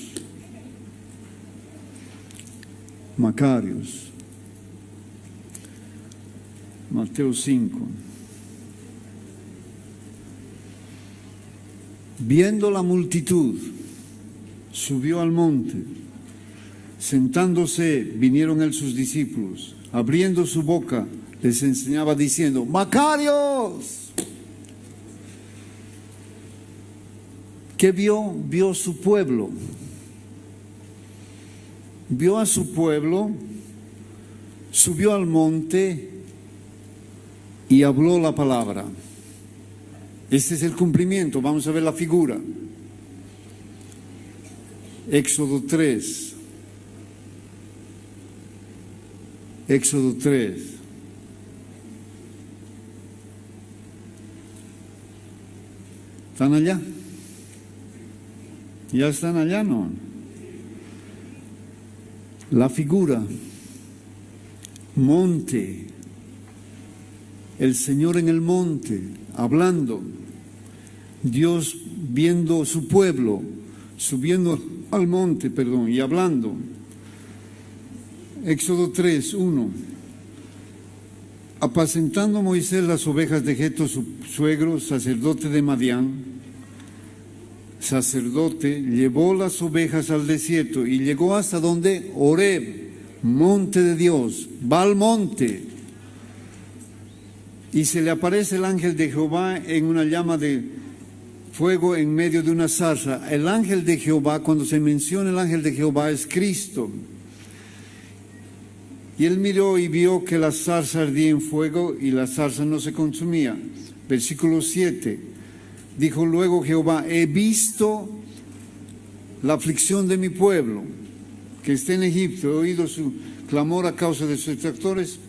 Mateo 5. Viendo la multitud, subió al monte. Sentándose, vinieron a él sus discípulos. Abriendo su boca, les enseñaba diciendo: ¡Macarios! ¿Qué vio? Vio su pueblo. Vio a su pueblo, subió al monte y habló la palabra. Este es el cumplimiento. Vamos a ver la figura. Éxodo 3. Éxodo 3. ¿Están allá? ¿Ya están allá? No. La figura. Monte. El Señor en el monte, hablando. Dios viendo su pueblo, subiendo al monte, y hablando. Éxodo 3, 1. Apacentando Moisés las ovejas de Jetro, su suegro, sacerdote de Madián, llevó las ovejas al desierto y llegó hasta donde Horeb, monte de Dios. Va al monte y se le aparece el ángel de Jehová en una llama de fuego en medio de una zarza. El ángel de Jehová, cuando se menciona el ángel de Jehová, es Cristo. Y él miró y vio que la zarza ardía en fuego y la zarza no se consumía. Versículo 7. Dijo luego Jehová: he visto la aflicción de mi pueblo que está en Egipto, he oído su clamor a causa de sus detractores,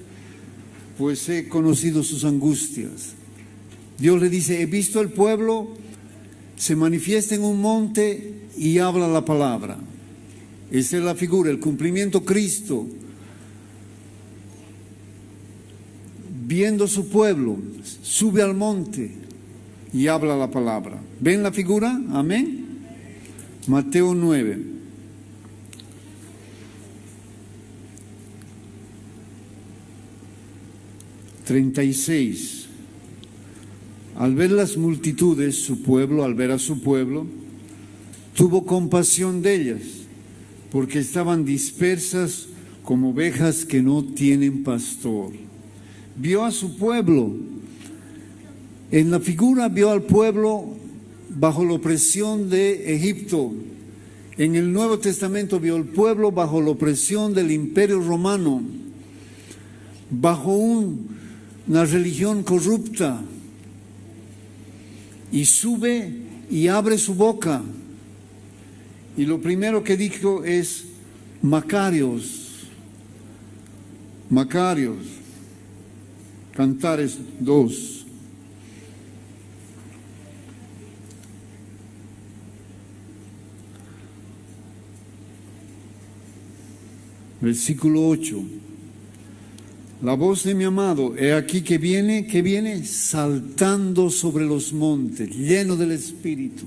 pues he conocido sus angustias. Dios le dice: he visto el pueblo, se manifiesta en un monte y habla la palabra. Esa es la figura, el cumplimiento Cristo. Viendo su pueblo, sube al monte y habla la palabra. ¿Ven la figura? Amén. Mateo 9. (36) Al ver las multitudes, su pueblo, al ver a su pueblo, tuvo compasión de ellas, porque estaban dispersas como ovejas que no tienen pastor. Vio a su pueblo. En la figura vio al pueblo bajo la opresión de Egipto. En el Nuevo Testamento vio al pueblo bajo la opresión del Imperio Romano, bajo una religión corrupta. Y sube y abre su boca. Y lo primero que dijo es Macarios. Macarios. Cantares 2. Versículo 8. La voz de mi amado, he aquí que viene saltando sobre los montes, lleno del Espíritu,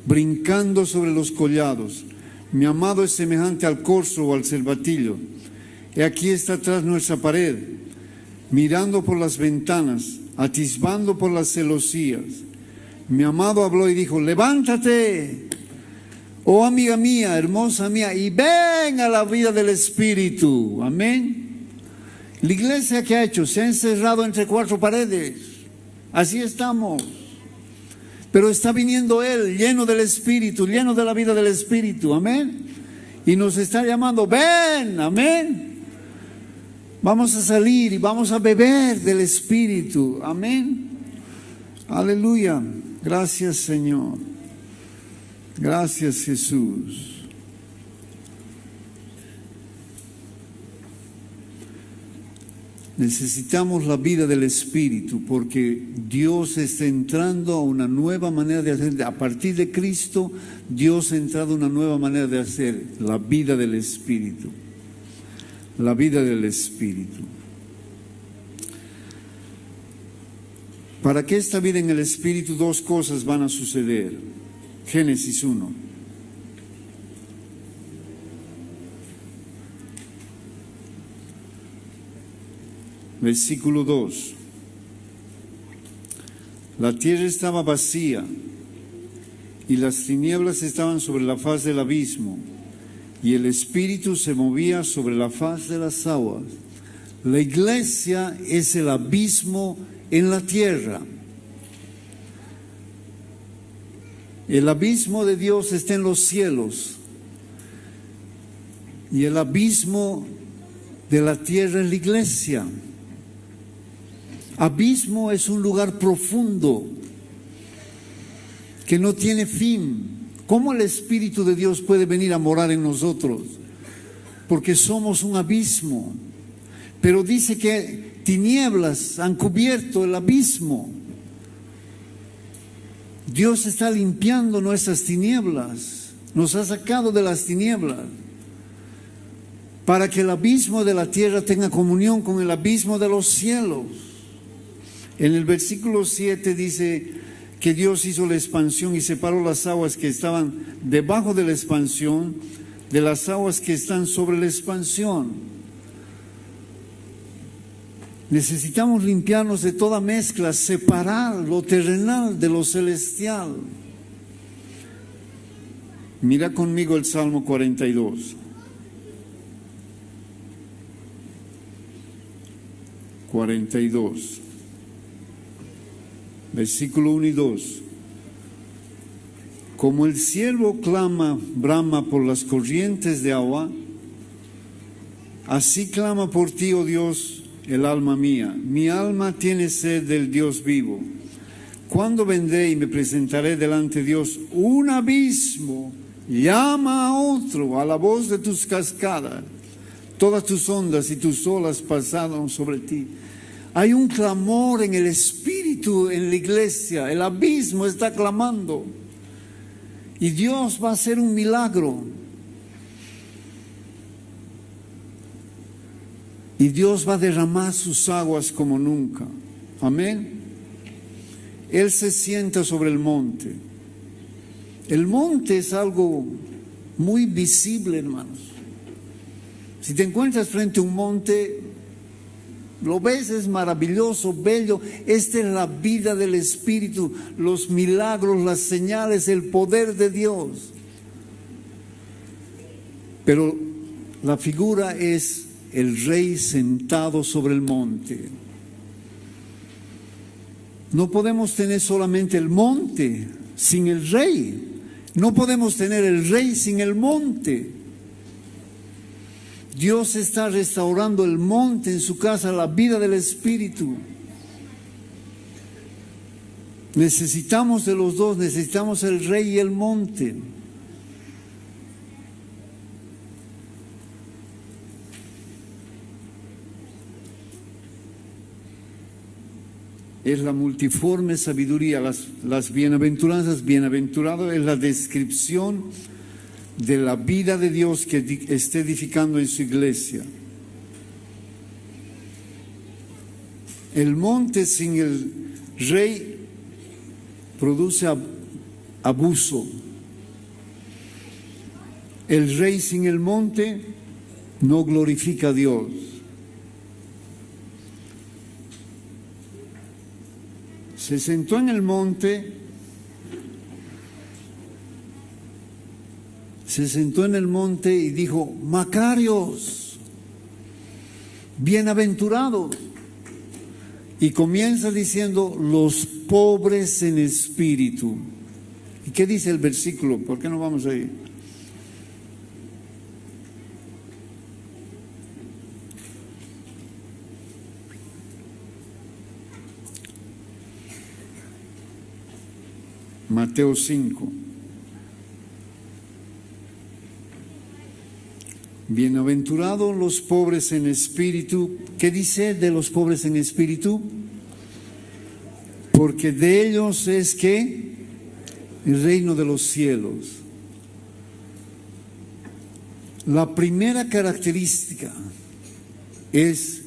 brincando sobre los collados. Mi amado es semejante al corzo o al cervatillo. He aquí está tras nuestra pared, mirando por las ventanas, atisbando por las celosías. Mi amado habló y dijo: levántate, oh amiga mía, hermosa mía, y ven a la vida del Espíritu. Amén. La iglesia, ¿qué ha hecho? Se ha encerrado entre cuatro paredes. Así estamos. Pero está viniendo Él, lleno del Espíritu, lleno de la vida del Espíritu. Amén. Y nos está llamando: ven, amén. Vamos a salir y vamos a beber del Espíritu. Amén. Aleluya. Gracias, Señor. Gracias, Jesús. Necesitamos la vida del Espíritu porque Dios está entrando a una nueva manera de hacer. A partir de Cristo, Dios ha entrado a una nueva manera de hacer. La vida del Espíritu. La vida del Espíritu. Para que esta vida en el Espíritu, dos cosas van a suceder. Génesis 1. Versículo 2. La tierra estaba vacía y las tinieblas estaban sobre la faz del abismo, y el Espíritu se movía sobre la faz de las aguas. La iglesia es el abismo en la tierra. El abismo de Dios está en los cielos, y el abismo de la tierra es la iglesia. Abismo es un lugar profundo que no tiene fin. ¿Cómo el Espíritu de Dios puede venir a morar en nosotros? Porque somos un abismo. Pero dice que tinieblas han cubierto el abismo. Dios está limpiando nuestras tinieblas. Nos ha sacado de las tinieblas para que el abismo de la tierra tenga comunión con el abismo de los cielos. En el versículo 7 dice que Dios hizo la expansión y separó las aguas que estaban debajo de la expansión de las aguas que están sobre la expansión. Necesitamos limpiarnos de toda mezcla, separar lo terrenal de lo celestial. Mira conmigo el Salmo 42. 42. Versículo 1 y 2. Como el ciervo brama por las corrientes de agua, así clama por ti, oh Dios, el alma mía. Mi alma tiene sed del Dios vivo. ¿Cuándo vendré y me presentaré delante de Dios? Un abismo llama a otro a la voz de tus cascadas. Todas tus ondas y tus olas pasaron sobre ti. Hay un clamor en el Espíritu en la iglesia. El abismo está clamando. Y Dios va a hacer un milagro. Y Dios va a derramar sus aguas como nunca. Amén. Él se sienta sobre el monte. El monte es algo muy visible, hermanos. Si te encuentras frente a un monte, lo ves, es maravilloso, bello. Esta es la vida del Espíritu, los milagros, las señales, el poder de Dios. Pero la figura es el rey sentado sobre el monte. No podemos tener solamente el monte sin el rey. No podemos tener el rey sin el monte. Dios está restaurando el monte en su casa, la vida del Espíritu. Necesitamos de los dos, necesitamos el rey y el monte. Es la multiforme sabiduría, las bienaventuranzas, bienaventurado es la descripción de la vida de Dios que está edificando en su iglesia. El monte sin el rey produce abuso. El rey sin el monte no glorifica a Dios. Se sentó en el monte, y dijo: Macarios, bienaventurados. Y comienza diciendo: los pobres en espíritu. ¿Y qué dice el versículo? ¿Por qué no vamos ahí? Mateo 5. Bienaventurados los pobres en espíritu. ¿Qué dice de los pobres en espíritu? Porque de ellos es que el reino de los cielos. La primera característica es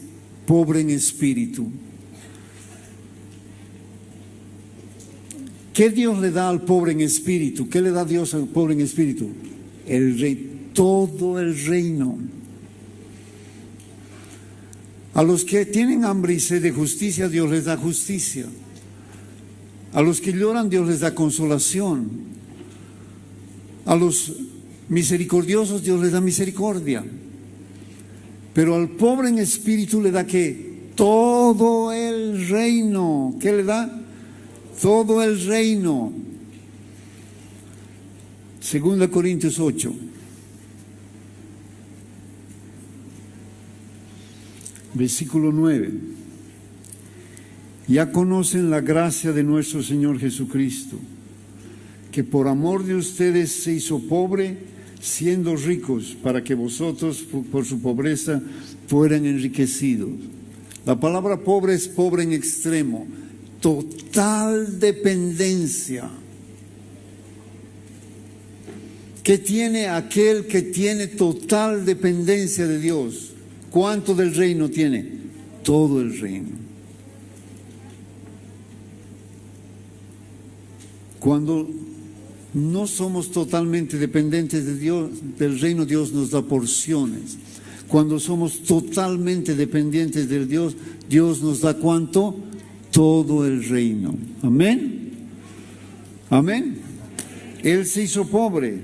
pobre en espíritu. ¿Qué Dios le da al pobre en espíritu? ¿Qué le da Dios al pobre en espíritu? El rey, todo el reino. A los que tienen hambre y sed de justicia, Dios les da justicia. A los que lloran, Dios les da consolación. A los misericordiosos, Dios les da misericordia. Pero al pobre en espíritu le da ¿qué? Todo el reino. ¿Qué le da? Todo el reino. 2 Corintios 8. Versículo 9. Ya conocen la gracia de nuestro Señor Jesucristo, que por amor de ustedes se hizo pobre, siendo ricos, para que vosotros por su pobreza fueran enriquecidos. La palabra pobre es pobre en extremo. Total dependencia. ¿Qué tiene aquel que tiene total dependencia de Dios? ¿Cuánto del reino tiene? Todo el reino. Cuando no somos totalmente dependientes de Dios, del reino, Dios nos da porciones. Cuando somos totalmente dependientes de Dios, Dios nos da ¿cuánto? Todo el reino. Amén. Amén. Él se hizo pobre.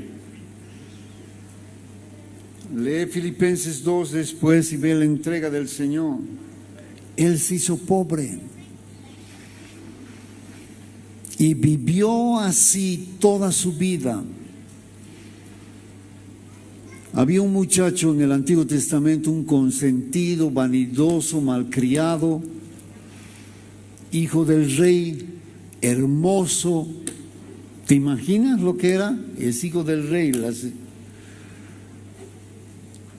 Lee Filipenses 2 después y ve la entrega del Señor. Él se hizo pobre. Y vivió así toda su vida. Había un muchacho en el Antiguo Testamento, un consentido, vanidoso, malcriado, hijo del rey, hermoso. ¿Te imaginas lo que era? Es hijo del rey.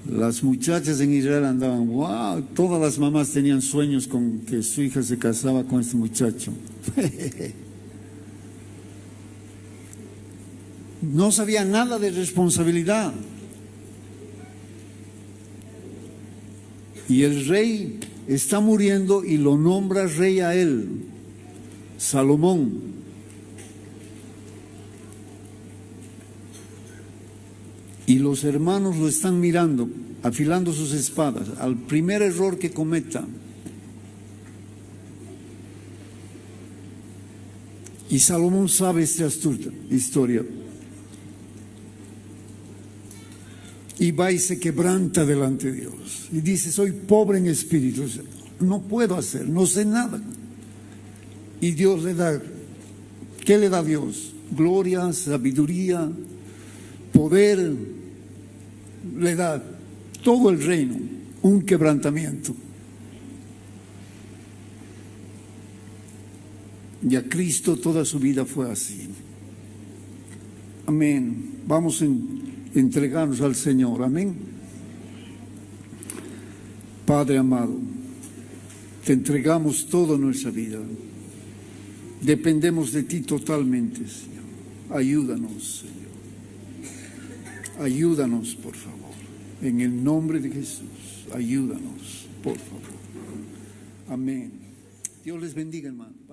Las muchachas en Israel andaban, wow, todas las mamás tenían sueños con que su hija se casaba con este muchacho. No sabía nada de responsabilidad. Y el rey está muriendo y lo nombra rey a él, Salomón. Y los hermanos lo están mirando, afilando sus espadas, al primer error que cometa. Y Salomón sabe esta astuta historia. Y va y se quebranta delante de Dios. Y dice, soy pobre en espíritu, no puedo hacer, no sé nada. Y Dios le da, ¿qué le da Dios? Gloria, sabiduría, poder, le da todo el reino, un quebrantamiento. Y a Cristo toda su vida fue así. Amén. Vamos a entregarnos al Señor. Amén. Padre amado, te entregamos toda nuestra vida. Dependemos de ti totalmente, Señor. Ayúdanos, Señor. Ayúdanos, por favor. En el nombre de Jesús, ayúdanos, por favor. Amén. Dios les bendiga, hermano.